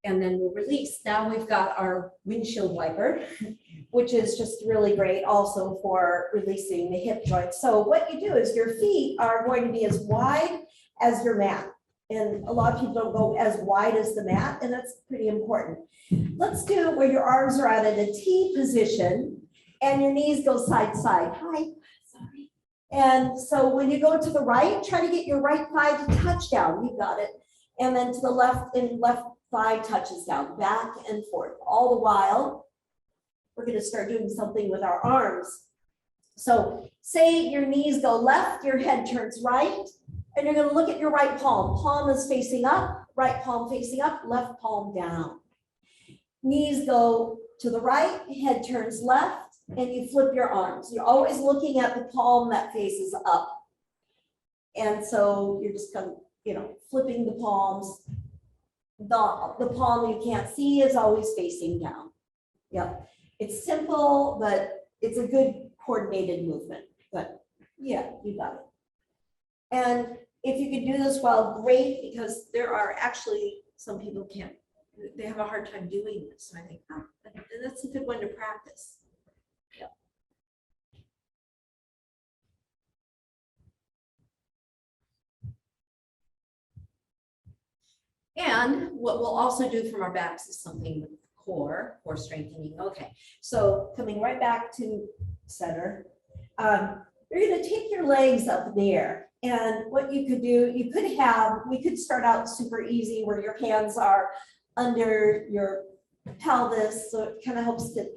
And then we'll release. Now we've got our windshield wiper, which is just really great also for releasing the hip joints. So what you do is your feet are going to be as wide as your mat. And a lot of people don't go as wide as the mat, and that's pretty important. Let's do where your arms are out in a T position and your knees go side to side. Hi, sorry. And so when you go to the right, try to get your right thigh to touch down. You got it. And then to the left, and left thigh touches down, back and forth. All the while, we're going to start doing something with our arms. So say your knees go left, your head turns right, and you're going to look at your right palm. Palm is facing up, right palm facing up, left palm down. Knees go to the right, head turns left, and you flip your arms. You're always looking at the palm that faces up. And so you're just kind of, flipping the palms. The palm you can't see is always facing down. Yep. It's simple, but it's a good coordinated movement. But yeah, you got it. And if you can do this well, great, because there are actually some people can't, they have a hard time doing this. So I think that's a good one to practice. Yep. And what we'll also do from our backs is something with core strengthening. Okay, so coming right back to center, you're going to take your legs up in the air. And what you could do, we could start out super easy where your hands are under your pelvis. So it kind of helps to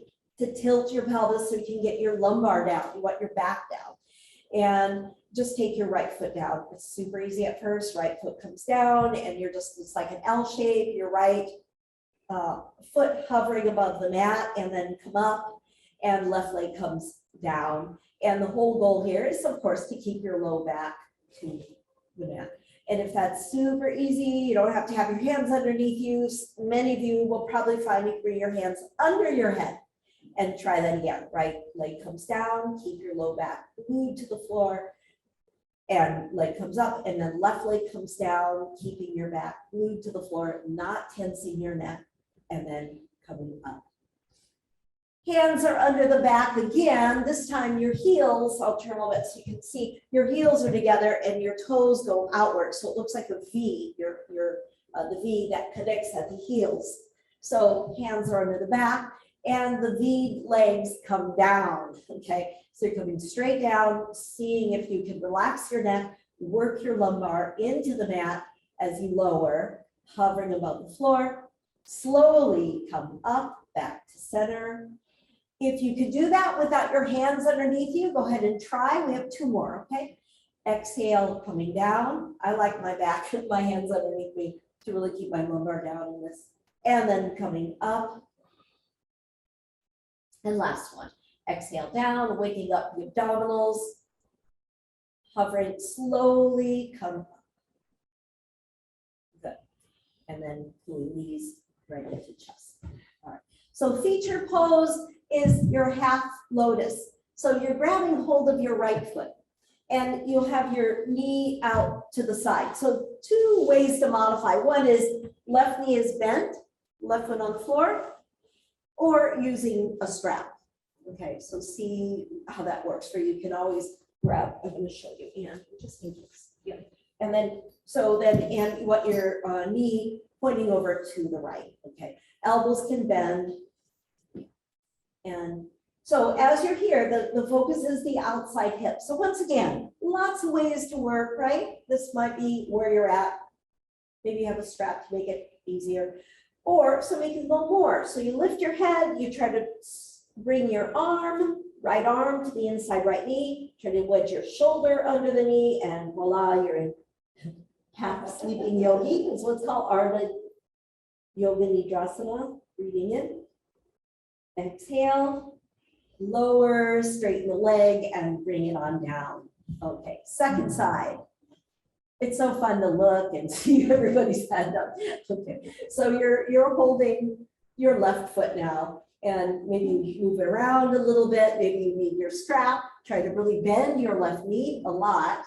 tilt your pelvis so you can get your lumbar down, you want your back down. And just take your right foot down. It's super easy at first. Right foot comes down and it's like an L shape. Your right foot hovering above the mat and then come up, and left leg comes down. And the whole goal here is, of course, to keep your low back to the mat. And if that's super easy, you don't have to have your hands underneath you. Many of you will probably find you bring your hands under your head. And try that again. Right leg comes down, keep your low back glued to the floor, and leg comes up, and then left leg comes down, keeping your back glued to the floor, not tensing your neck, and then coming up. Hands are under the back again. This time your heels, I'll turn a little bit so you can see, your heels are together and your toes go outward. So it looks like a V, the V that connects at the heels. So hands are under the back. And the V legs come down, okay? So you're coming straight down, seeing if you can relax your neck, work your lumbar into the mat as you lower, hovering above the floor. Slowly come up, back to center. If you could do that without your hands underneath you, go ahead and try. We have two more, okay? Exhale, coming down. I like my back, my hands underneath me to really keep my lumbar down in this. And then coming up. And last one, exhale down, waking up the abdominals, hovering slowly, come up. Good. And then pulling these right into chest. All right. So feature pose is your half lotus. So you're grabbing hold of your right foot and you'll have your knee out to the side. So two ways to modify. One is left knee is bent, left foot on the floor, or using a strap. Okay, so see how that works for you. You can always grab, I'm going to show you, and just need this. Yeah. And then, and you want your knee pointing over to the right. Okay, elbows can bend. And so as you're here, the focus is the outside hip. So once again, lots of ways to work, right? This might be where you're at. Maybe you have a strap to make it easier. Or so we can go more. So you lift your head, you try to bring your right arm to the inside right knee, try to wedge your shoulder under the knee, and voila, you're in half sleeping yogi. It's what's called Ardha Yoga Nidrasana. Breathing in. Exhale, lower, straighten the leg, and bring it on down. Okay, second side. It's so fun to look and see everybody's head up. Okay, so you're holding your left foot now, and maybe you move it around a little bit. Maybe you need your strap. Try to really bend your left knee a lot,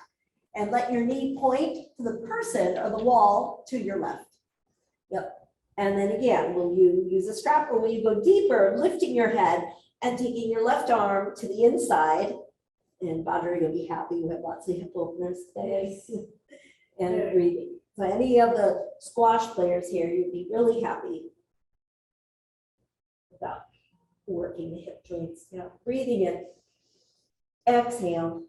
and let your knee point to the person or the wall to your left. Yep. And then again, will you use a strap or will you go deeper, lifting your head and taking your left arm to the inside? And Badri, you'll be happy. You have lots of hip openers today. And breathing. So any of the squash players here, you'd be really happy about working the hip joints. Yeah, breathing in. Exhale.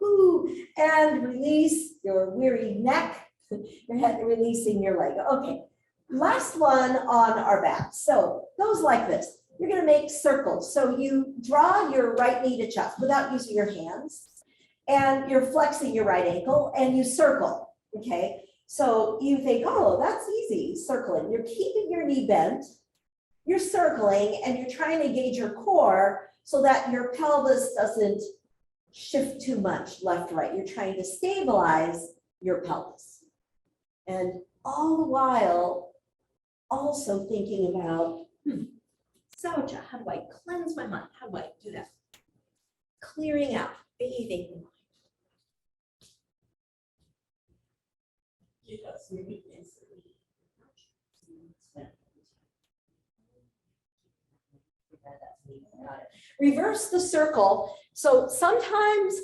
Whoo, and release your weary neck. Your head releasing your leg. Okay. Last one on our back. So goes like this. You're going to make circles. So you draw your right knee to chest without using your hands. And you're flexing your right ankle and you circle. Okay. So you think, oh, that's easy, circling. You're keeping your knee bent. You're circling and you're trying to engage your core so that your pelvis doesn't shift too much left, right. You're trying to stabilize your pelvis. And all the while, also thinking about, Saucha, how do I cleanse my mind? How do I do that? Clearing out, bathing the mind. Reverse the circle. So sometimes,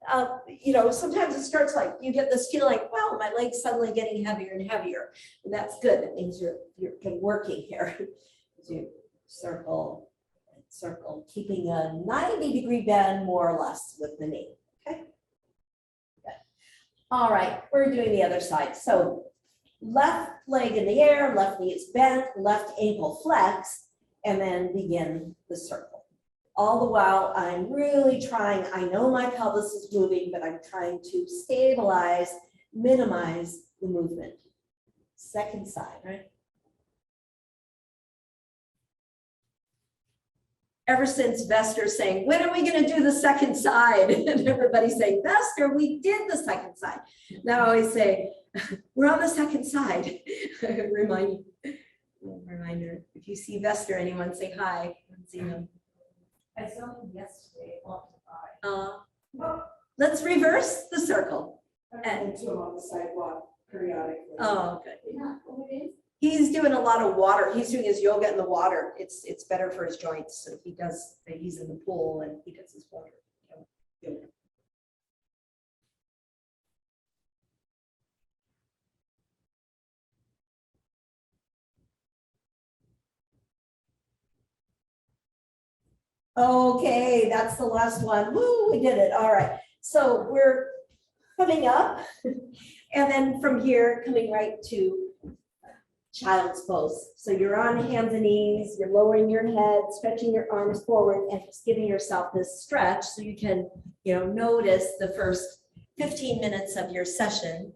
sometimes it starts like you get this feeling, wow, my leg's suddenly getting heavier and heavier. And that's good. That means you're working here. You circle and circle, keeping a 90-degree bend more or less with the knee. Okay. Good. All right, we're doing the other side. So left leg in the air, left knee is bent, left ankle flex, and then begin the circle. All the while, I'm really trying, I know my pelvis is moving, but I'm trying to stabilize, minimize the movement. Second side, right? Ever since Vester's saying, when are we going to do the second side? And everybody's saying, Vester, we did the second side. Now I always say, we're on the second side. Reminder, if you see Vester, anyone say hi. I haven't seen him. I saw him yesterday. Let's reverse the circle. And to him on the sidewalk periodically. Oh, good. Yeah, what it is? He's doing a lot of water. He's doing his yoga in the water. It's better for his joints. So he's in the pool and he does his water yoga. Okay, that's the last one. Woo, we did it. All right. So we're coming up and then from here coming right to child's pose. So you're on hands and knees, you're lowering your head, stretching your arms forward and just giving yourself this stretch so you can, notice the first 15 minutes of your session.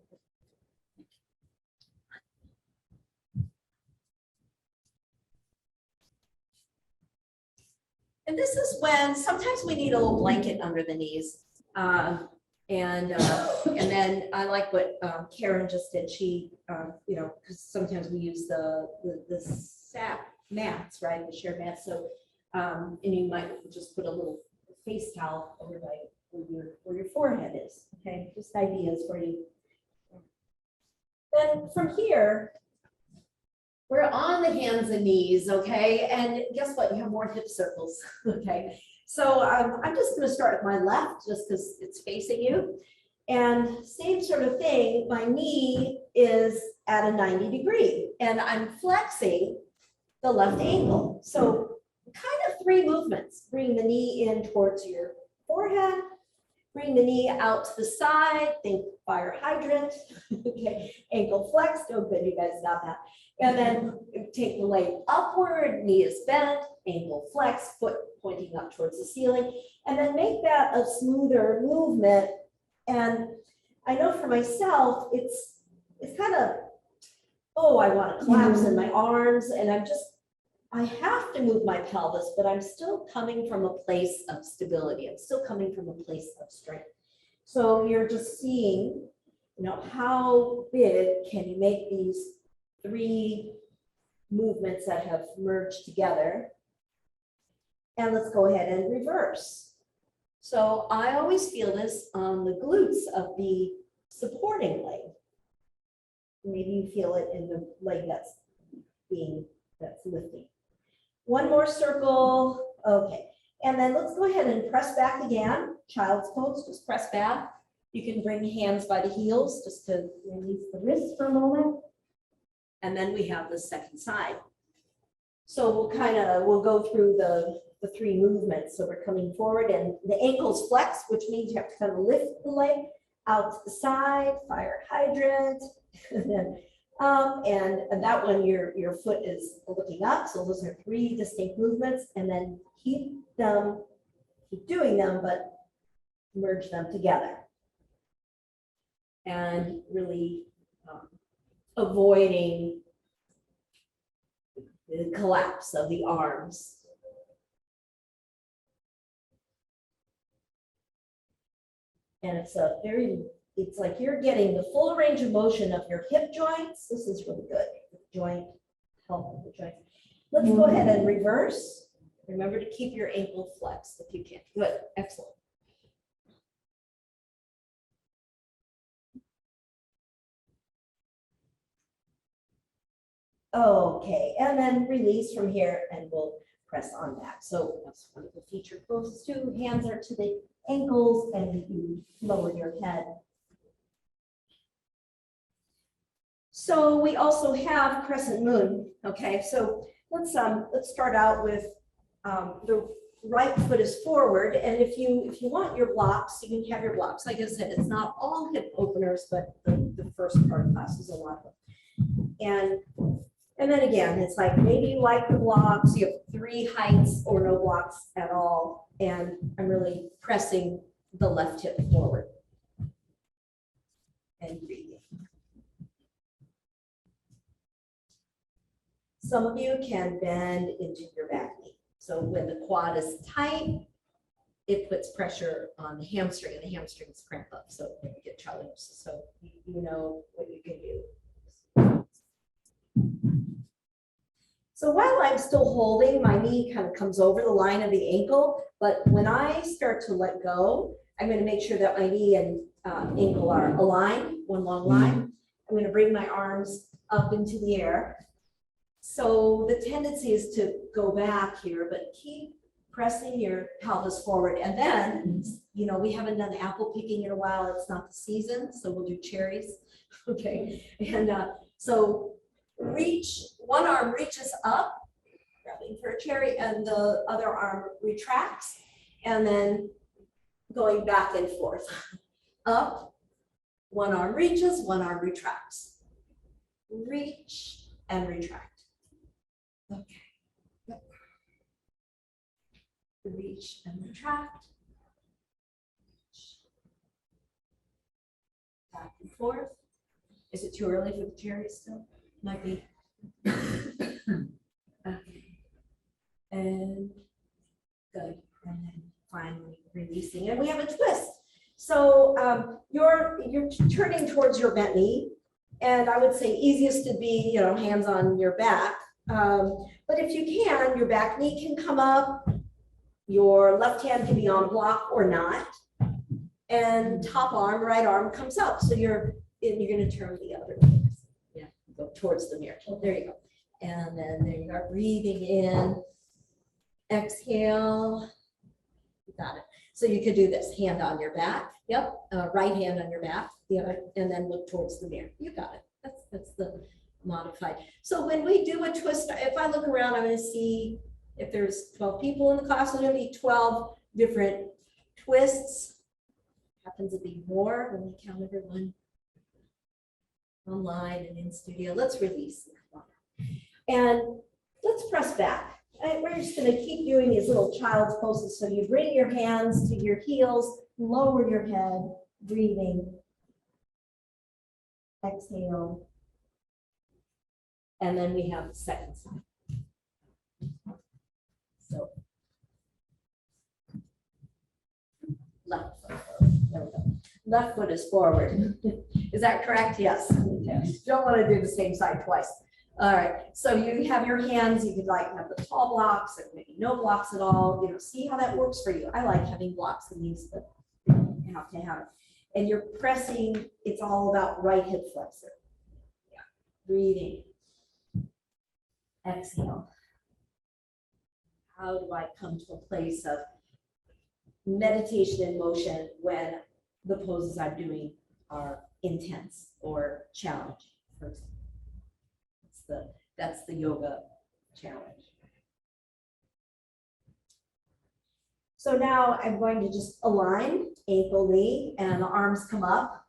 And this is when sometimes we need a little blanket under the knees. And then I like what Karen just did. She, because sometimes we use the sap mats, right? The shared mats. So, and you might just put a little face towel over where your forehead is. Okay, just ideas for you. Then from here, we're on the hands and knees, okay? And guess what? You have more hip circles, okay? So I'm just going to start with my left, just because it's facing you. And same sort of thing, my knee is at a 90-degree, and I'm flexing the left ankle. So kind of three movements. Bring the knee in towards your forehead, bring the knee out to the side, think fire hydrant, okay? Ankle flex, oh good, you guys got that. And then take the leg upward, knee is bent, ankle flex, foot pointing up towards the ceiling, and then make that a smoother movement. And I know for myself, it's kind of, oh, I want to collapse in my arms, and I have to move my pelvis, but I'm still coming from a place of stability. I'm still coming from a place of strength. So you're just seeing, how big can you make these three movements that have merged together. And let's go ahead and reverse. So I always feel this on the glutes of the supporting leg. Maybe you feel it in the leg that's being, that's lifting. One more circle, okay. And then let's go ahead and press back again. Child's pose, just press back. You can bring hands by the heels just to release the wrist for a moment. And then we have the second side. So we'll go through the three movements. So we're coming forward and the ankles flex, which means you have to kind of lift the leg out to the side, fire hydrant. And that one, your foot is looking up. So those are three distinct movements, and then keep doing them, but merge them together. And really avoiding the collapse of the arms. And it's like you're getting the full range of motion of your hip joints. This is really good. Joint health of the joints. Let's go ahead and reverse. Remember to keep your ankle flexed if you can. Good, excellent. Okay, and then release from here and we'll press on back. So that's one of the featured poses too. Hands are to the ankles and you lower your head. So we also have Crescent Moon. Okay, so let's start out with the right foot is forward, and if you want your blocks, you can have your blocks. Like I said, it's not all hip openers, but the first part of class is a lot of them. And then again, it's like maybe you like the blocks, you have three heights or no blocks at all, and I'm really pressing the left hip forward and breathing. Some of you can bend into your back knee. So when the quad is tight, it puts pressure on the hamstring, and the hamstrings cramp up. So you get challenged. So you know what you can do. So while I'm still holding, my knee kind of comes over the line of the ankle. But when I start to let go, I'm going to make sure that my knee and ankle are aligned, one long line. I'm going to bring my arms up into the air. So the tendency is to go back here, but keep pressing your pelvis forward. And then, we haven't done apple picking in a while. It's not the season, so we'll do cherries. Okay. And so one arm reaches up, grabbing for a cherry, and the other arm retracts, and then going back and forth. Up, one arm reaches, one arm retracts. Reach and retract. Okay. Yep. Reach and retract. Back and forth. Is it too early for the cherry still? Might be. Okay. And good. And then finally releasing. And we have a twist. So you're turning towards your bent knee. And I would say easiest to be, hands on your back. But if you can, your back knee can come up, your left hand can be on block or not, and top arm, right arm comes up. So you're going to turn the other way. Yeah, go towards the mirror. There you go. And then there you are, breathing in, exhale. You got it. So you could do this, hand on your back. Yep, right hand on your back, the other, and then look towards the mirror. You got it. That's the modified. So when we do a twist, if I look around, I'm going to see if there's 12 people in the class, there's going to be 12 different twists. Happens to be more when we count everyone online and in studio. Let's release. And let's press back. We're just going to keep doing these little child's poses. So you bring your hands to your heels, lower your head, breathing. Exhale. And then we have the second side. So left foot forward. There we go. Left foot is forward. Is that correct? Yes. Okay. Don't want to do the same side twice. All right. So you have your hands. You could have the tall blocks, or maybe no blocks at all. See how that works for you. I like having blocks in these, but you have to have it. And you're pressing. It's all about right hip flexor. Yeah. Breathing. exhale. How do I come to a place of meditation in motion when the poses I'm doing are intense or challenging, for example? That's the yoga challenge. So now I'm going to just align ankle, knee, and the arms come up.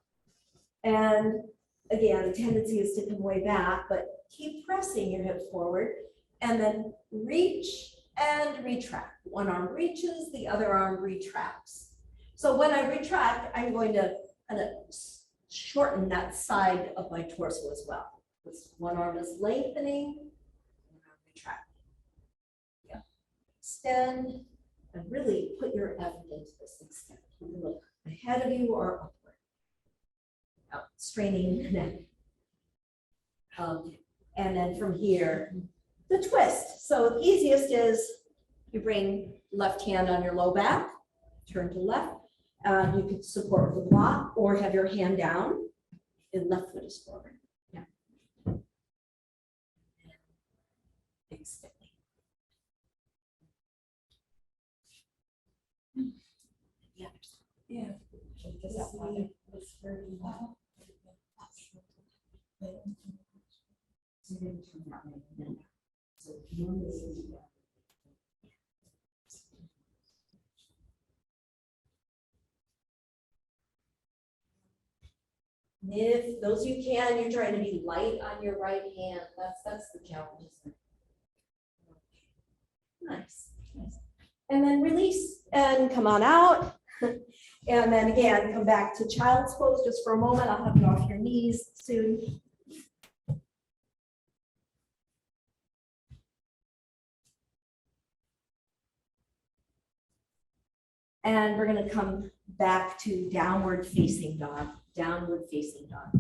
And again, the tendency is to come way back, but keep pressing your hips forward and then reach and retract. One arm reaches, the other arm retracts. So when I retract, I'm going to kind of shorten that side of my torso as well. This one arm is lengthening, one arm retracting. Yeah. Extend and really put your effort into this extend. You can look ahead of you or upward. Out, straining the neck. And then from here, the twist. So the easiest is you bring left hand on your low back, turn to left. You could support with a block or have your hand down and left foot is forward. Yeah. Extend. Yeah. Yeah. Does that bother? If those you can, you're trying to be light on your right hand. That's the challenge, isn't it? Nice. Nice. And then release and come on out. And then again, come back to child's pose just for a moment. I'll have you off your knees soon. And we're going to come back to downward facing dog, downward facing dog.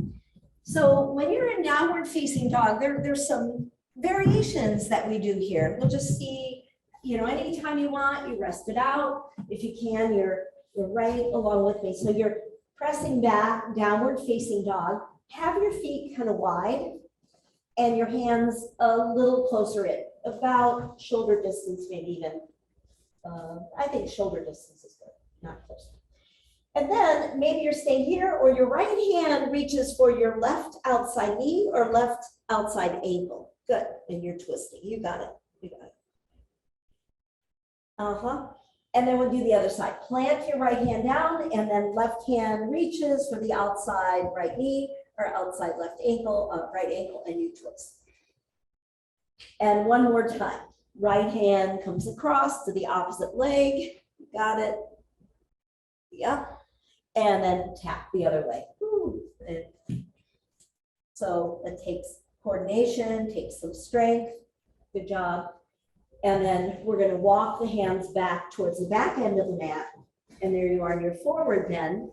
So when you're in downward facing dog, there's some variations that we do here. We'll just see, anytime you want, you rest it out. If you can, you're right along with me. So you're pressing back, downward facing dog. Have your feet kind of wide and your hands a little closer in, about shoulder distance, maybe even. I think shoulder distance is good, not close. And then maybe you're staying here or your right hand reaches for your left outside knee or left outside ankle. Good, and you're twisting. You got it, you got it. And then we'll do the other side. Plant your right hand down and then left hand reaches for the outside right knee or outside left ankle, right ankle, and you twist. And one more time. Right hand comes across to the opposite leg. Got it. Yeah. And then tap the other way. So it takes coordination, takes some strength. Good job. And then we're going to walk the hands back towards the back end of the mat. And there you are in your forward bend.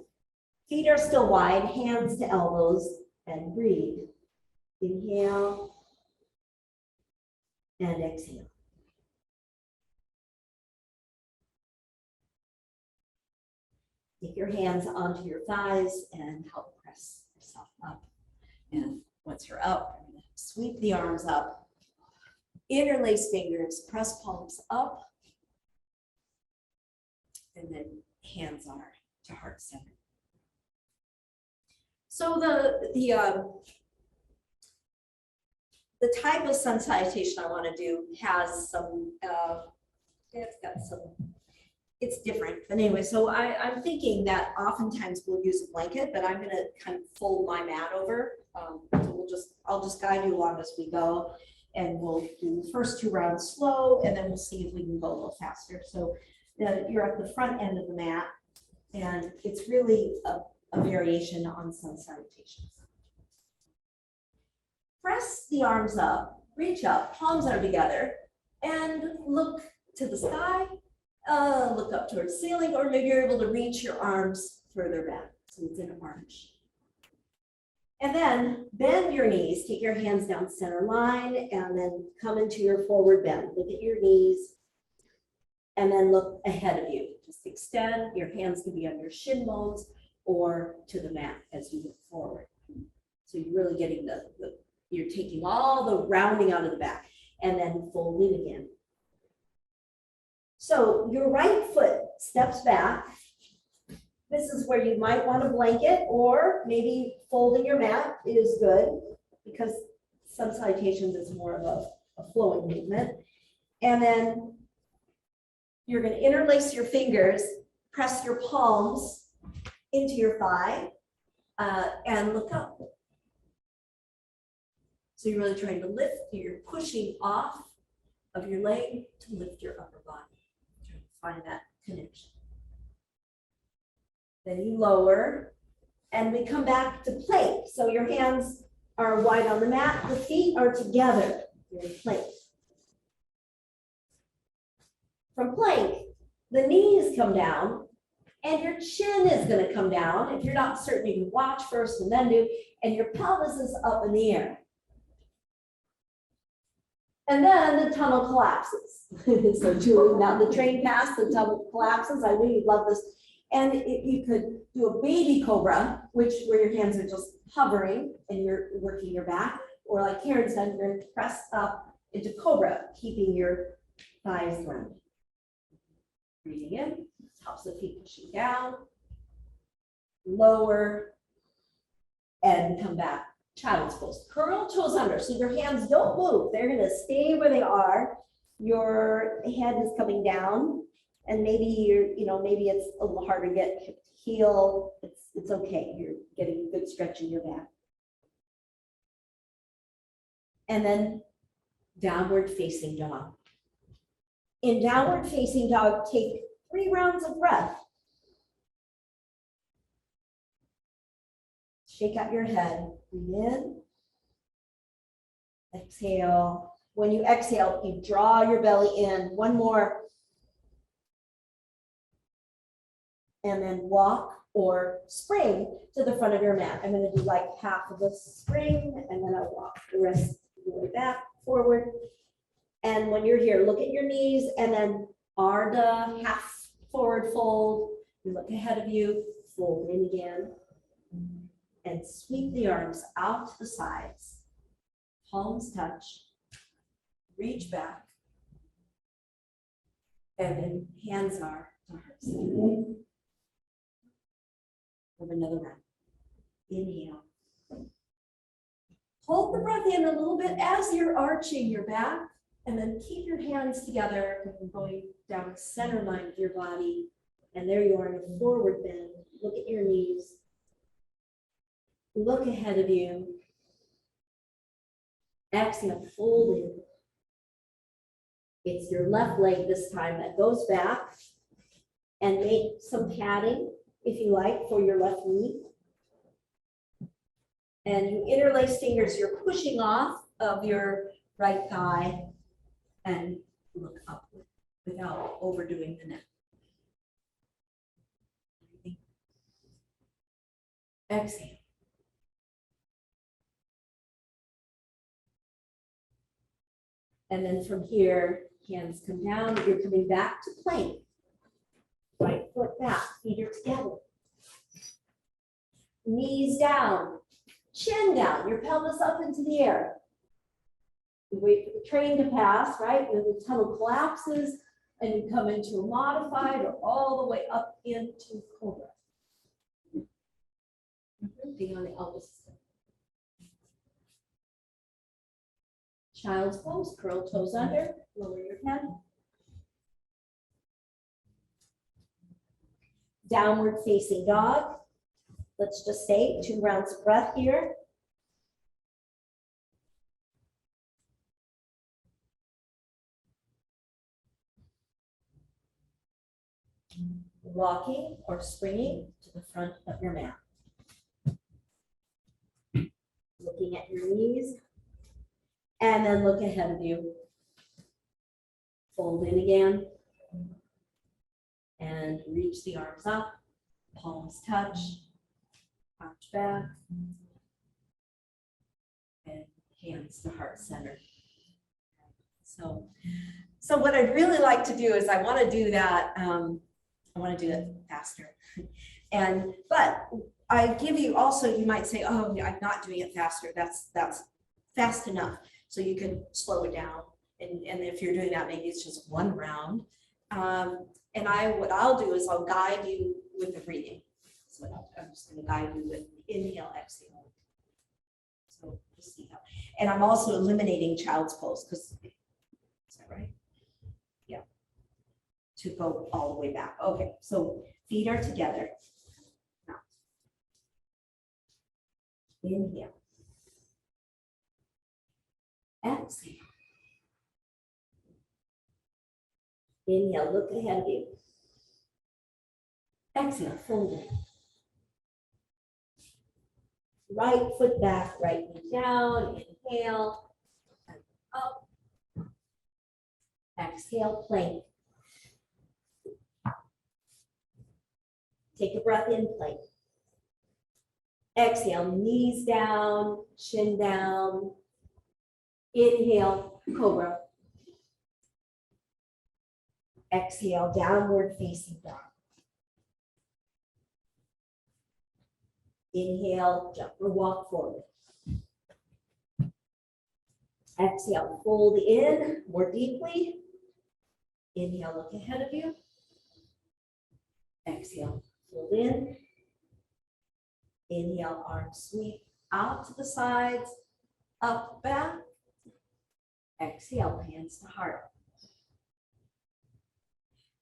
Feet are still wide, hands to elbows, and breathe. Inhale and exhale. Take your hands onto your thighs and help press yourself up. And once you're up, you're going to sweep the arms up. Interlace fingers, press palms up. And then hands are to heart center. So the type of sun salutation I want to do has some, it's different. But anyway, so I'm thinking that oftentimes we'll use a blanket, but I'm going to kind of fold my mat over. So I'll just guide you along as we go. And we'll do the first 2 rounds slow, and then we'll see if we can go a little faster. So you're at the front end of the mat, and it's really a variation on sun salutations. Press the arms up, reach up, palms are together, and look to the sky, look up towards the ceiling, or maybe you're able to reach your arms further back. So it's an arch. And then bend your knees, take your hands down center line, and then come into your forward bend. Look at your knees, and then look ahead of you. Just extend, your hands can be on your shin bones or to the mat as you look forward. So you're really getting you're taking all the rounding out of the back. and then folding again. So your right foot steps back. This is where you might want a blanket, or maybe folding your mat is good because some salutations is more of a flowing movement. And then you're going to interlace your fingers, press your palms into your thigh, and look up. So you're really trying to lift, you're pushing off of your leg to lift your upper body. Trying to find that connection. Then you lower, and we come back to plank. So your hands are wide on the mat, the feet are together. You're in plank. From plank, the knees come down, and your chin is going to come down. If you're not certain, you can watch first and then do, and your pelvis is up in the air. And then the tunnel collapses. So Julie, now the train passed, the tunnel collapses. I knew you'd love this. And you could do a baby cobra, where your hands are just hovering and you're working your back, or like Karen said, you're going to press up into cobra, keeping your thighs rounded. Breathing in, tops of the feet pushing down, lower, and come back. Child's pose. Curl toes under. So your hands don't move. They're going to stay where they are. Your head is coming down. And maybe maybe it's a little hard to get hip to heel. It's okay. You're getting a good stretch in your back. And then downward facing dog. In downward facing dog, take 3 rounds of breath. Shake out your head. Breathe in. Exhale. When you exhale, you draw your belly in. One more. And then walk or spring to the front of your mat. I'm going to do like half of the spring, and then I'll walk the rest of the way back, forward. And when you're here, look at your knees, and then Ardha, half forward fold. You look ahead of you, fold in again, and sweep the arms out to the sides. Palms touch, reach back, and then hands are to heart. Of another round. Inhale. Hold the breath in a little bit as you're arching your back, and then keep your hands together, going down the center line of your body. And there you are in a forward bend. Look at your knees. Look ahead of you. Exhale, fold in. It's your left leg this time that goes back, and make some padding, if you like, for your left knee. And you interlace fingers, you're pushing off of your right thigh, and look upward without overdoing the neck. Exhale. And then from here, hands come down, you're coming back to plank. Right foot back, feet are together. Knees down, chin down, your pelvis up into the air. You wait for the train to pass, right? When the tunnel collapses, and you come into a modified or all the way up into Cobra. Being on the elbows. Child's pose, curl toes under, lower your head. Downward facing dog. Let's just say 2 rounds of breath here. Walking or springing to the front of your mat. Looking at your knees, and then look ahead of you. Fold in again, and reach the arms up, palms touch, arch back, and hands to heart center. So what I'd really like to do is I want to do that. I want to do it faster, but I give you also, you might say, oh, I'm not doing it faster. That's fast enough. So you can slow it down And if you're doing that, maybe it's just one round. And what I'll do is I'll guide you with the breathing. So I'm just going to guide you with inhale, exhale. So just see how. And I'm also eliminating child's pose because, is that right? Yeah. To go all the way back. Okay, so feet are together. Now, inhale. Exhale. Inhale, look ahead of you. Exhale, fold it. Right foot back, right knee down, inhale, and up. Exhale, plank. Take a breath in, plank. Exhale, knees down, chin down. Inhale, cobra. Exhale, downward facing dog. Inhale, jump or walk forward. Exhale, fold in more deeply. Inhale, look ahead of you. Exhale, fold in. Inhale, arms sweep out to the sides, up, back. Exhale, hands to heart.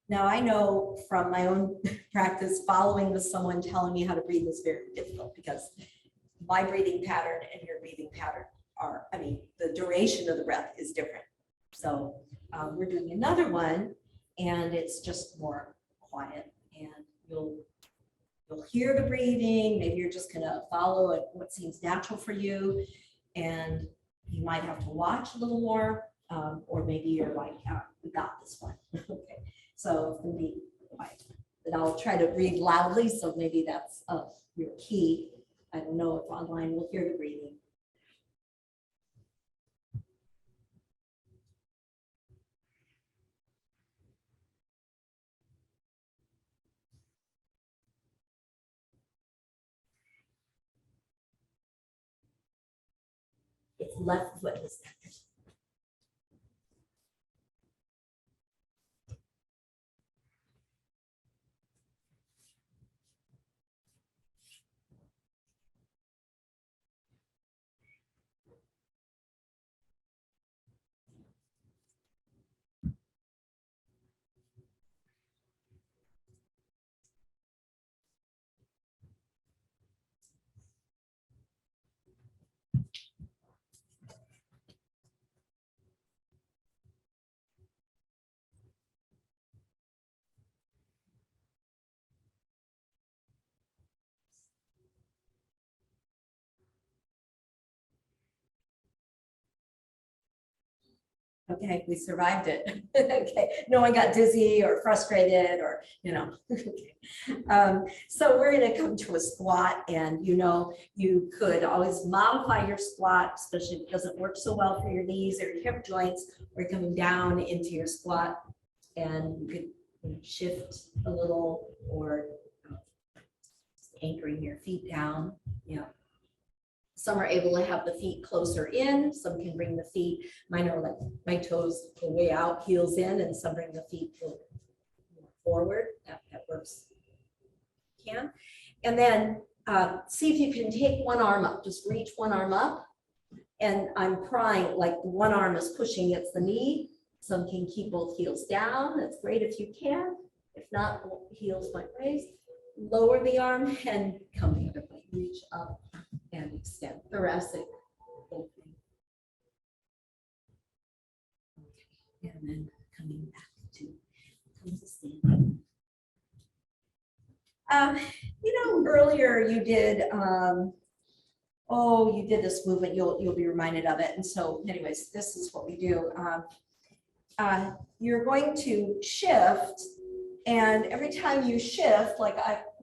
Now, I know from my own practice, following with someone telling me how to breathe is very difficult because my breathing pattern and your breathing pattern are, I mean, the duration of the breath is different. So we're doing another one and it's just more quiet and you'll hear the breathing. Maybe you're just gonna follow it, what seems natural for you. And you might have to watch a little more or maybe you're like, we got this one. Okay. So it's going to be quiet. And I'll try to read loudly, so maybe that's your key. I don't know if online we'll hear the breathing. It's left foot this time. Okay, we survived it. Okay, no one got dizzy or frustrated or, you know. Okay. So we're going to come to a squat, and you could always modify your squat, especially if it doesn't work so well for your knees or your hip joints, or coming down into your squat, and you could shift a little or anchoring your feet down. Yeah. Some are able to have the feet closer in. Some can bring the feet, mine are like my toes go way out, heels in, and some bring the feet forward. That works. Can. And then see if you can take one arm up, just reach one arm up. And I'm prying, like one arm is pushing against the knee. Some can keep both heels down. That's great if you can. If not, heels might raise. Lower the arm and come the other way. Reach up and extend. Thoracic opening. Okay. And then coming back to stand. Earlier you did you did this movement, you'll be reminded of it. And so anyways, this is what we do. You're going to shift, and every time you shift, like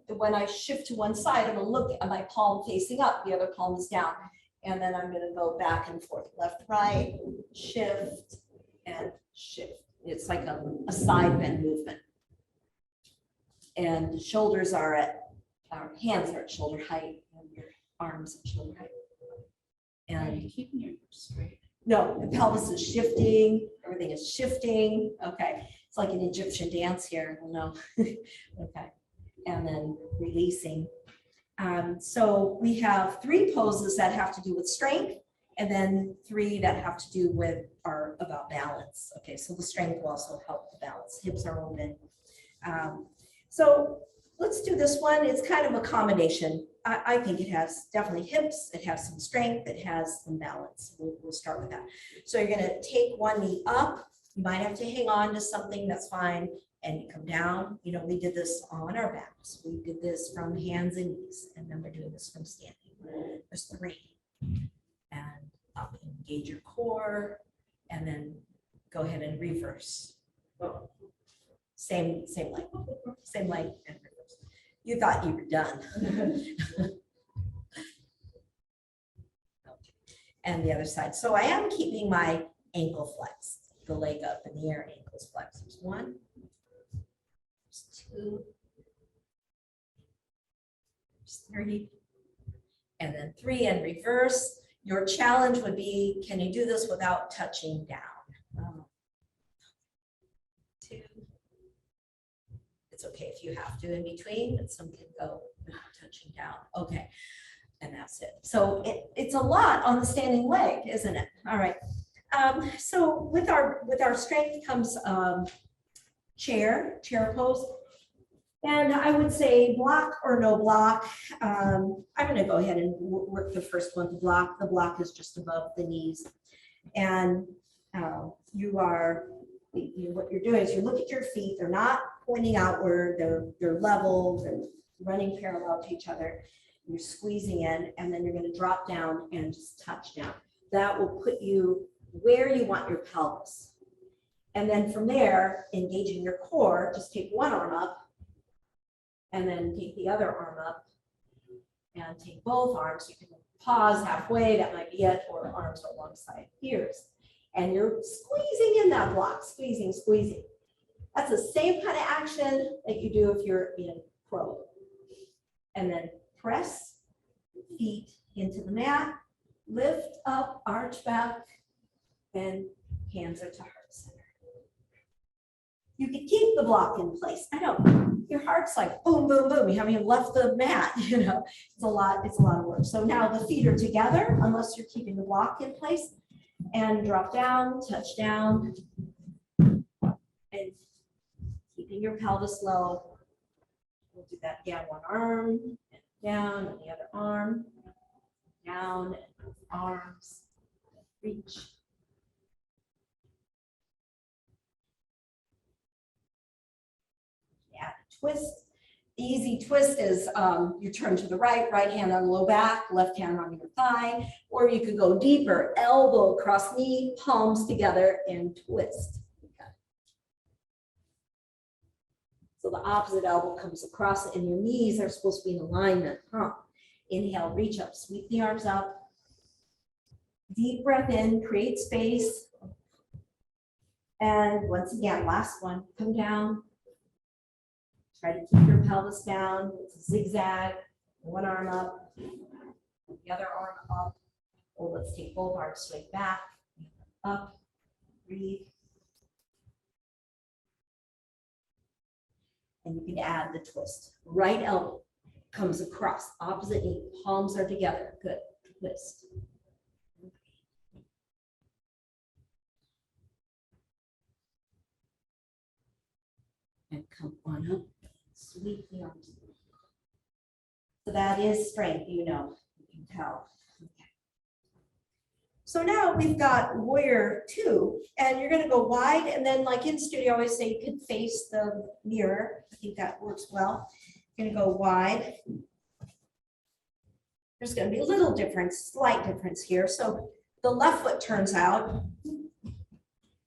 when I shift to one side, I'm gonna look at my palm facing up, the other palm is down. And then I'm gonna go back and forth, left, right, shift, and shift. It's like a side bend movement. And the shoulders are our hands are at shoulder height, and your arms at shoulder height. Are And you keeping your hips straight? No, the pelvis is shifting, everything is shifting. Okay, it's like an Egyptian dance here. No, okay, and then releasing. So we have 3 poses that have to do with strength, and then 3 that have to do with about balance. Okay, so the strength will also help the balance. Hips are open. So let's do this one. It's kind of a combination. I think it has definitely hips, it has some strength, it has some balance. We'll start with that. So you're going to take one knee up. You might have to hang on to something, that's fine. And you come down. You know, we did this on our backs. We did this from hands and knees, and then we're doing this from standing. There's 3. And up, engage your core, and then go ahead and reverse. Same leg, and reverse. You thought you were done. And the other side. So I am keeping my ankle flexed, the leg up in the air, ankles flexed. There's 1, there's 2, there's 3, and then 3 and reverse. Your challenge would be, can you do this without touching down? 2. It's okay if you have to in between, but some can go without touching down. Okay, and that's it. So it's a lot on the standing leg, isn't it? All right. So with our strength comes chair pose. And I would say block or no block. I'm going to go ahead and work the first one, the block. The block is just above the knees. And what you're doing is you look at your feet. They're not pointing outward. They're level. They're running parallel to each other. You're squeezing in, and then you're going to drop down and just touch down. That will put you where you want your pelvis. And then from there, engaging your core, just take one arm up, and then take the other arm up and take both arms. You can pause halfway, that might be it, or arms alongside ears. And you're squeezing in that block, squeezing. That's the same kind of action that you do if you're in crow. And then press feet into the mat, lift up, arch back, and hands are to heart center. You can keep the block in place. I know your heart's like boom, boom, boom. You haven't even left the mat, you know. It's a lot of work. So now the feet are together, unless you're keeping the block in place, and drop down, touch down, and keeping your pelvis low. We'll do that again. One arm, and down, and the other arm, down, and arms, reach. Twist. The easy twist is you turn to the right hand on low back, left hand on your thigh, or you could go deeper, elbow across knee, palms together, and twist. Okay. So the opposite elbow comes across, and your knees are supposed to be in alignment. Inhale, reach up, sweep the arms up. Deep breath in, create space. And once again, last one, come down. Try to keep your pelvis down. It's a zigzag. One arm up, the other arm up. Or let's take both arms straight back, up, breathe. And you can add the twist. Right elbow comes across, opposite knee, palms are together. Good, twist. And come on up. Sweep the arms. So that is strength, you know, you can tell. Okay. So now we've got warrior 2, and you're going to go wide, and then like in studio, I always say you can face the mirror. I think that works well. You're going to go wide. There's going to be a little difference, slight difference here. So the left foot turns out.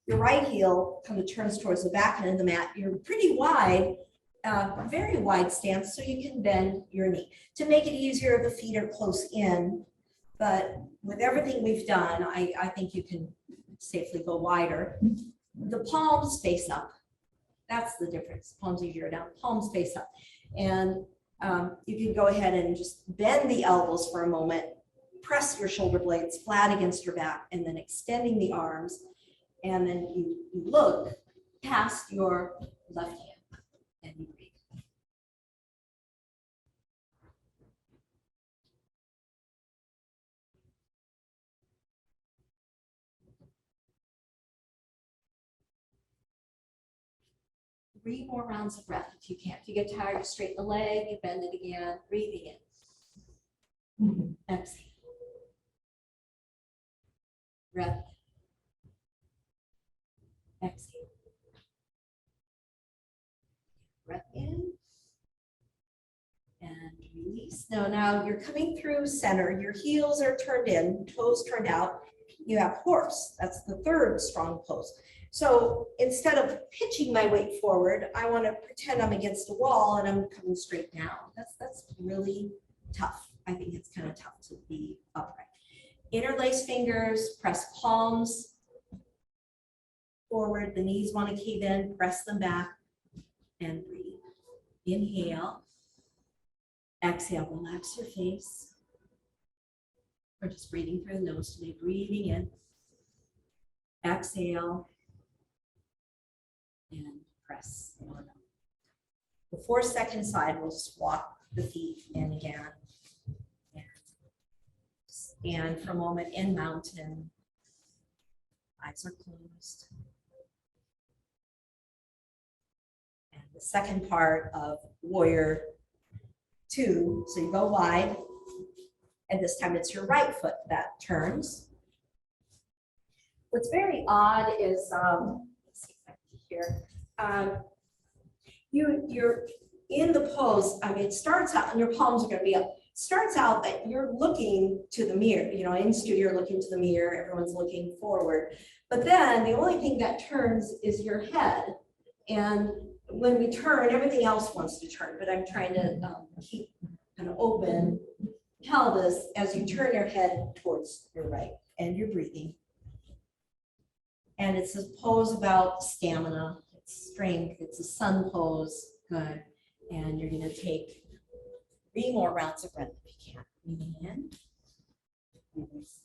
Your right heel kind of turns towards the back end of the mat. You're pretty wide. Very wide stance, so you can bend your knee. To make it easier, the feet are close in, but with everything we've done, I think you can safely go wider. The palms face up. That's the difference. Palms easier down, palms face up. And you can go ahead and just bend the elbows for a moment, press your shoulder blades flat against your back and then extending the arms. And then you look past your left hand and you breathe. Three more rounds of breath if you can. If you get tired, you straighten the leg, you bend it again, breathing in. Exhale. Breath. Exhale. Breath in. And release. Now you're coming through center. Your heels are turned in, toes turned out. You have horse. That's the third strong pose. So instead of pitching my weight forward, I want to pretend I'm against a wall and I'm coming straight down. That's really tough. I think it's kind of tough to be upright. Interlace fingers, press palms forward. The knees want to cave in, press them back, and breathe. Inhale. Exhale, relax your face. Or just breathing through the nose today. Breathing in. Exhale. And press on up. The 4-second side, we'll just walk the feet in again. And stand for a moment in mountain. Eyes are closed. And the second part of warrior 2, so you go wide, and this time it's your right foot that turns. What's very odd is, let's see if I can here, you're in the pose. I mean, it starts out, and your palms are going to be up. It starts out that you're looking to the mirror. You know, in studio, you're looking to the mirror. Everyone's looking forward. But then the only thing that turns is your head, and when we turn, everything else wants to turn, but I'm trying to keep kind of open pelvis as you turn your head towards your right, and you're breathing. And it's a pose about stamina, it's strength, it's a sun pose, good. And you're gonna take 3 more rounds of breath if you can. Breathing in, release.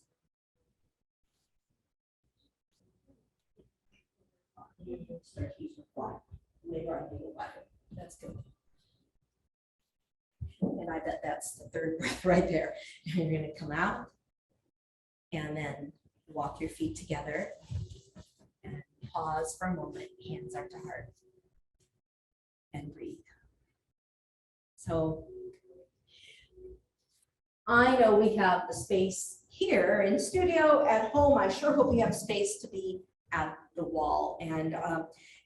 That's good. And I bet that's the 3rd breath right there. And you're going to come out and then walk your feet together and pause for a moment. Hands are to heart and breathe. So I know we have the space here in studio. At home, I sure hope we have space to be at the wall. And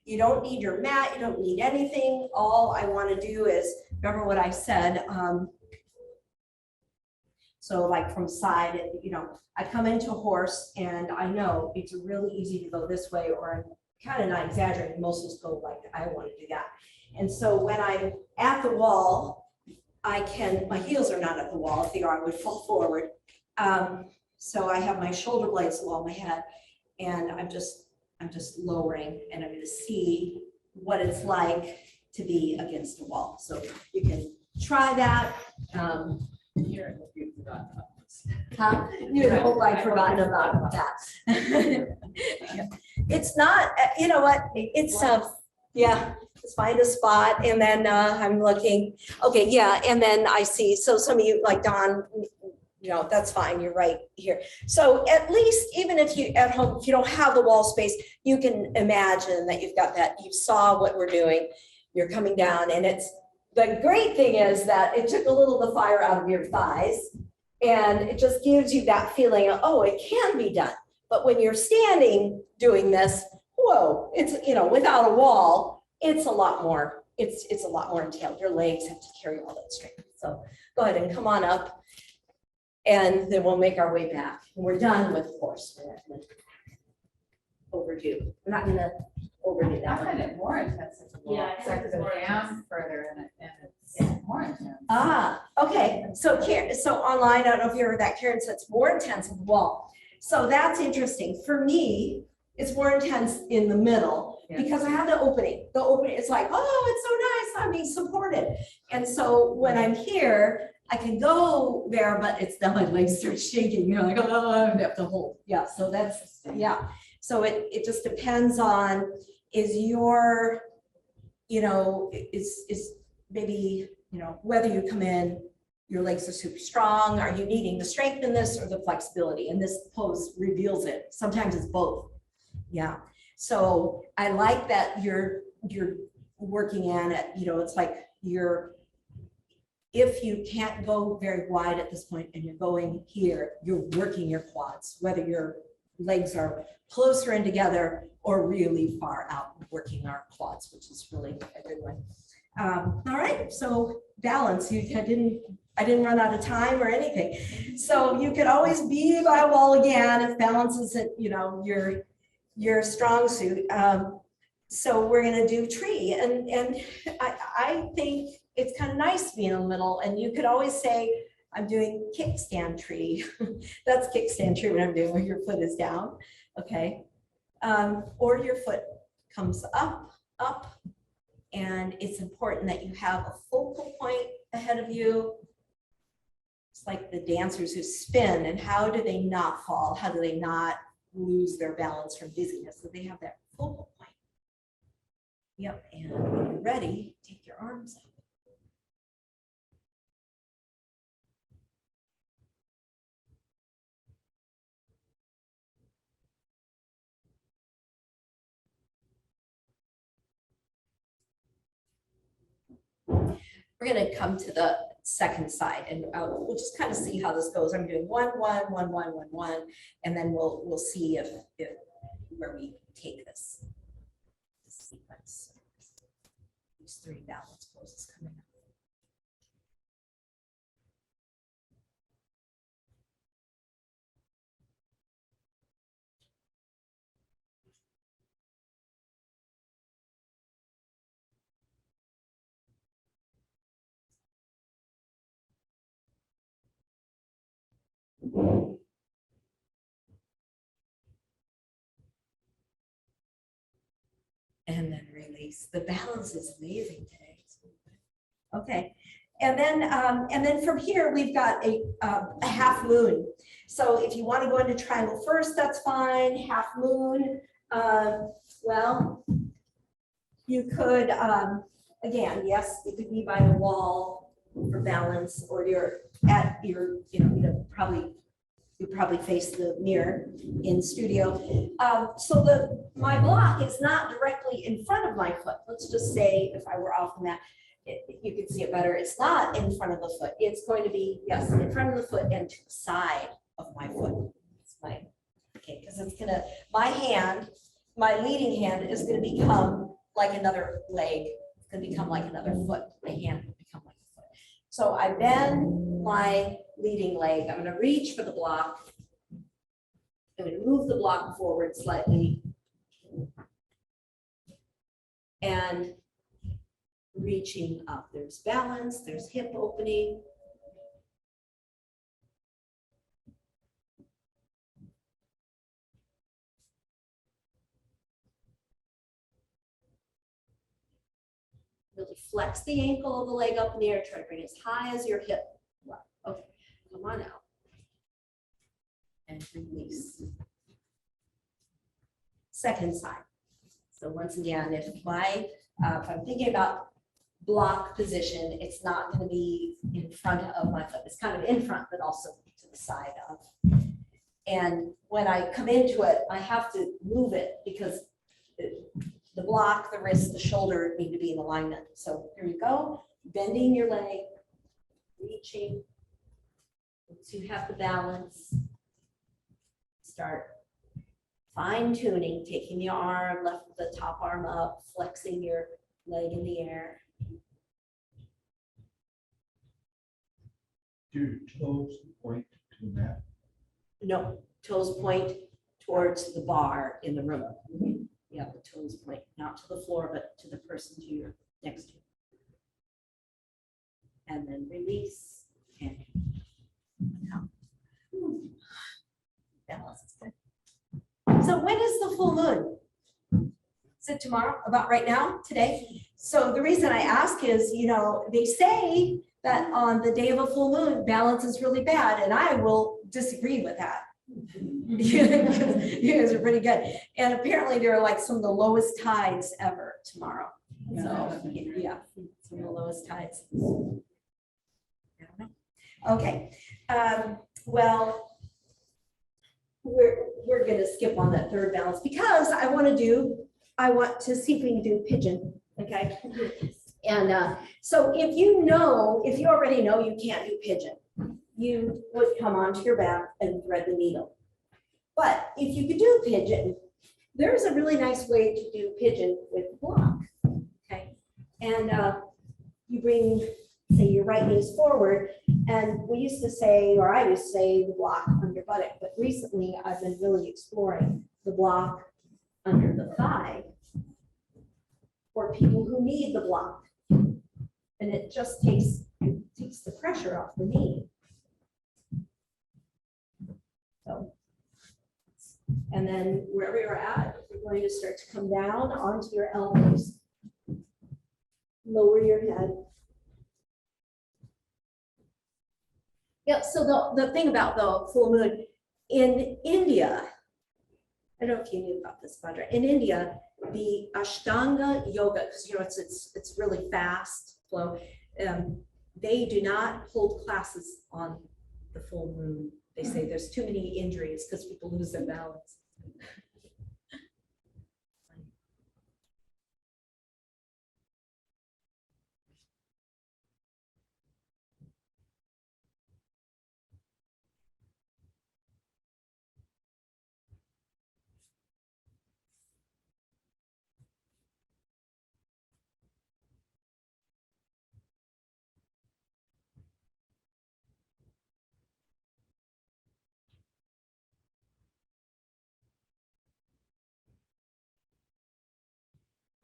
you don't need your mat, you don't need anything. All I want to do is, remember what I said, so like from side, you know, I come into horse and I know it's really easy to go this way, or I'm kind of not exaggerating, most of us go like, I want to do that. And so when I'm at the wall, I can, my heels are not at the wall, if they are, I would fall forward. So I have my shoulder blades along my head, and I'm just lowering, and I'm going to see what it's like to be against a wall. So you can try that. Here, you've forgotten about this. Huh? You hope I've forgotten about that. It's not, you know what, it's, yeah, just find a spot, and then I'm looking, okay, yeah, and then I see, so some of you, like Don, you know, that's fine, you're right here. So at least, even if you at home, if you don't have the wall space, you can imagine that you've got that, you saw what we're doing, you're coming down, and it's, the great thing is that it took a little of the fire out of your thighs, and it just gives you that feeling of, oh, it can be done. But when you're standing doing this, whoa, it's, you know, without a wall, it's a lot more, it's a lot more entailed. Your legs have to carry all that strength. So go ahead and come on up. And then we'll make our way back. And we're done with horse. We're not gonna overdo. We're not gonna overdo that I one. find it more intense as a wall. Yeah, It's like to go down further and it's more intense. Ah, okay. So Karen, so online, I don't know if you heard that, Karen said it's more intense in the wall. So that's interesting. For me, it's more intense in the middle because I have the opening. The opening, it's like, oh, it's so nice. I'm being supported. And so when I'm here, I can go there, but it's then my legs start shaking, you know, like, oh, I have to hold. Yeah, so that's, yeah. So it just depends on, is your, you know, is maybe, you know, whether you come in, your legs are super strong, are you needing the strength in this or the flexibility? And this pose reveals it. Sometimes it's both. Yeah. So I like that you're working on it, you know, it's like if you can't go very wide at this point and you're going here, you're working your quads, whether your legs are closer in together or really far out, working our quads, which is really a good one. All right, so balance, I didn't run out of time or anything. So you could always be by a wall again if balance isn't, you know, your strong suit. So we're gonna do tree, and I think it's kind of nice to be in the middle, and you could always say, I'm doing kickstand tree. That's kickstand tree, what I'm doing, where your foot is down, okay? Or your foot comes up, and it's important that you have a focal point ahead of you. It's like the dancers who spin, and how do they not fall? How do they not lose their balance from dizziness? So they have that focal point. Yep, and when you're ready, take your arms up. We're going to come to the second side, and we'll just kind of see how this goes. I'm doing 1, 1, 1, 1, 1, 1, and then we'll see if where we take this sequence. These 3 balance poses coming up. And then release. The balance is amazing today. Okay, and then from here we've got a half moon. So if you want to go into triangle first, that's fine. Half moon. Well, you could again, yes, it could be by the wall for balance, or you're at your, you probably face the mirror in studio. So my block is not directly in front of my foot. Let's just say if I were off the mat, you can see it better. It's not in front of the foot. It's going to be, yes, in front of the foot and to the side of my foot. It's okay, because it's gonna, my leading hand is gonna become like another leg. It's gonna become like another foot. My hand will become like a foot. So I bend my leading leg. I'm going to reach for the block. I'm going to move the block forward slightly. And reaching up. There's balance, there's hip opening. Really flex the ankle of the leg up in the air. Try to bring it as high as your hip. Okay, come on out. And release. Second side. So once again, if I'm thinking about block position, it's not going to be in front of my foot. It's kind of in front, but also to the side of. And when I come into it, I have to move it because the block, the wrist, the shoulder need to be in alignment. So here you go, bending your leg, reaching. Once you have the balance, start fine tuning, taking the arm, left the top arm up, flexing your leg in the air. Do your toes point to the mat? No, toes point towards the bar in the room. Yeah, the toes point not to the floor, but to the person to your next to you. And then release and out. Balance is good. So when is the full moon? Is it tomorrow? About right now? Today? So the reason I ask is, they say that on the day of a full moon, balance is really bad, and I will disagree with that. You guys are pretty good. And apparently there are like some of the lowest tides ever tomorrow. So, yeah, some of the lowest tides. I don't know. Okay, well, we're gonna skip on that third balance because I want to see if we can do pigeon, okay? And so if you already know you can't do pigeon, you would come onto your back and thread the needle. But if you could do pigeon, there's a really nice way to do pigeon with block, okay? And you bring, say, your right knees forward, and we used to say, or I used to say, the block under your buttock, but recently I've been really exploring the block under the thigh for people who need the block. And it just takes the pressure off the knee. So, and then wherever you're at, you're going to start to come down onto your elbows. Lower your head. Yep, so the thing about the full moon in India, I don't know if you knew about this, Badra. In India, the Ashtanga yoga, because you know it's really fast flow. They do not hold classes on the full moon. They say there's too many injuries because people lose their balance.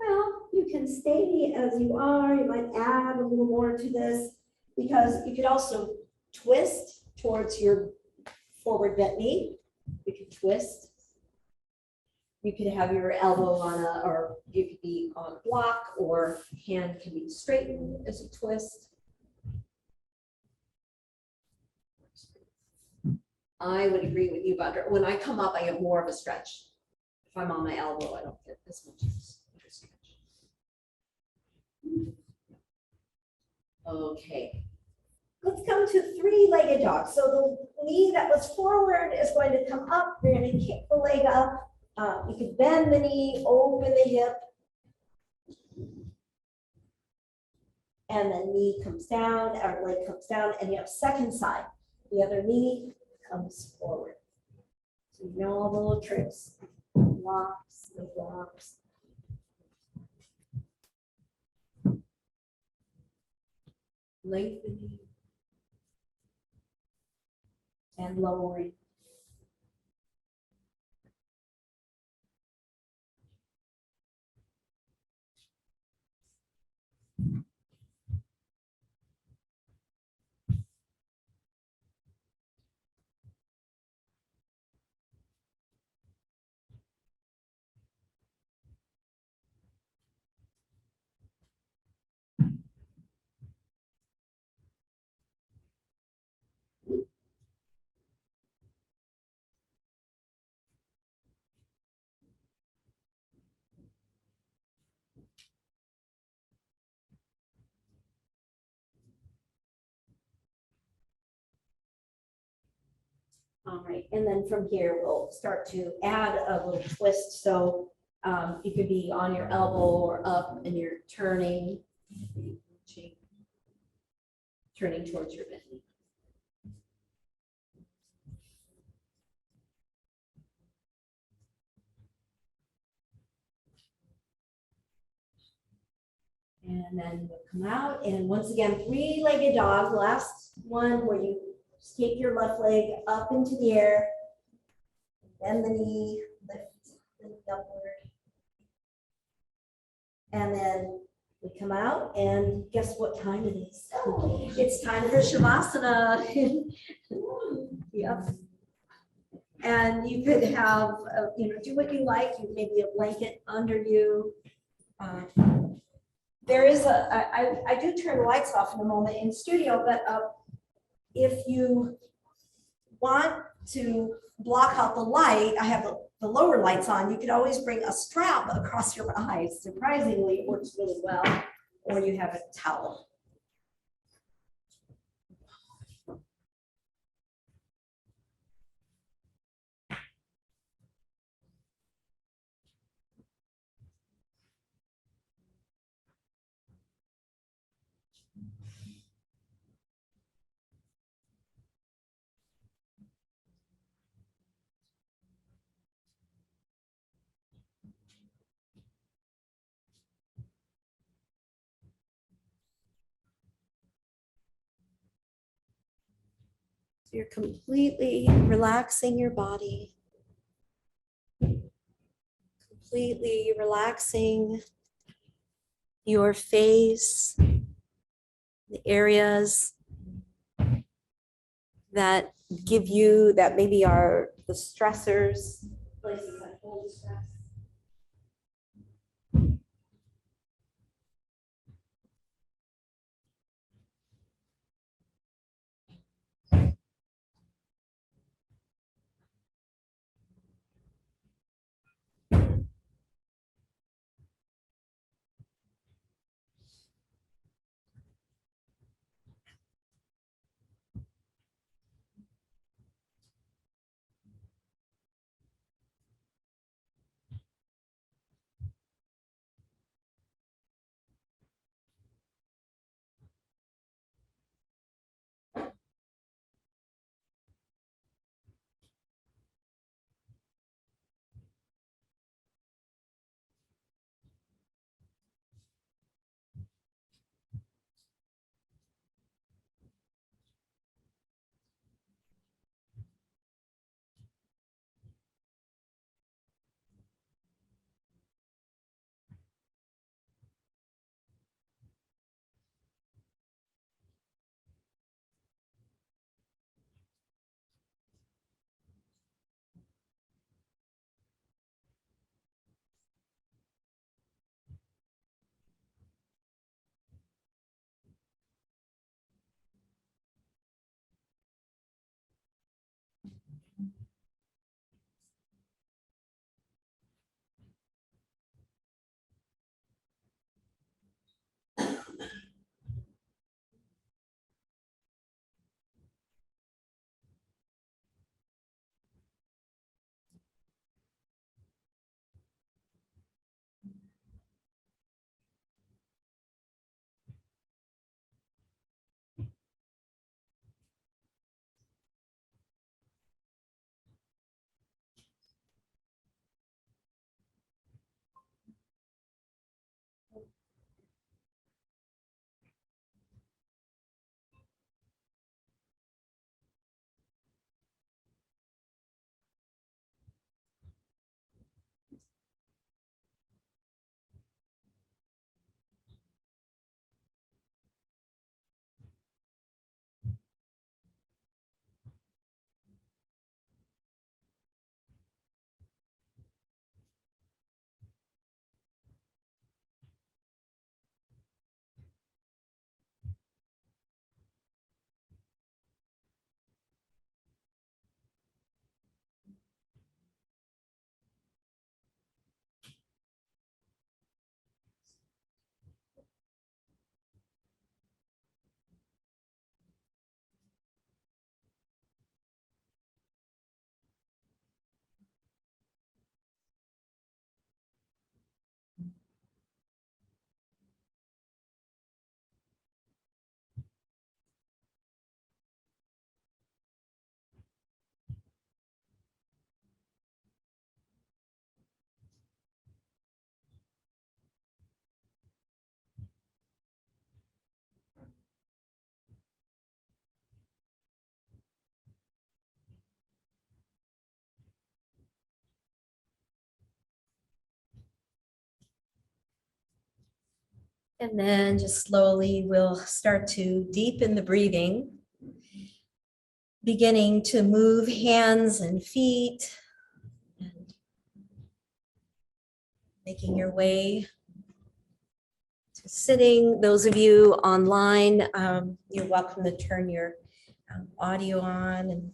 Well, you can stay as you are. You might add a little more to this because you could also twist towards your forward bent knee. You could twist. You could have your elbow on or you could be on a block, or hand can be straightened as you twist. I would agree with you, Badra. When I come up, I get more of a stretch. If I'm on my elbow, I don't get as much stretch. Okay, let's come to three-legged dog. So the knee that was forward is going to come up. You're going to kick the leg up. You can bend the knee, open the hip, and then knee comes down, our leg comes down, and you have second side. The other knee comes forward. So you know all the little tricks. Blocks, the blocks. Lengthening and lowering. All right, and then from here, we'll start to add a little twist. So you could be on your elbow or up and you're turning towards your bent knee. And then we'll come out, and once again, three-legged dog. Last one where you just take your left leg up into the air, bend the knee, lift the knee upward. And then we come out, and guess what time it is? It's time for Shamasana. Yep. And you could have, do what you like. You maybe a blanket under you. there is I do turn the lights off in a moment in studio, but if you want to block out the light, I have the lower lights on, you could always bring a strap across your eyes. Surprisingly, it works really well. Or you have a towel. You're completely relaxing your body, completely relaxing your face, the areas that give you, that maybe are the stressors, places that hold stress. And then just slowly we'll start to deepen the breathing, beginning to move hands and feet, and making your way to sitting. Those of you online, you're welcome to turn your audio on and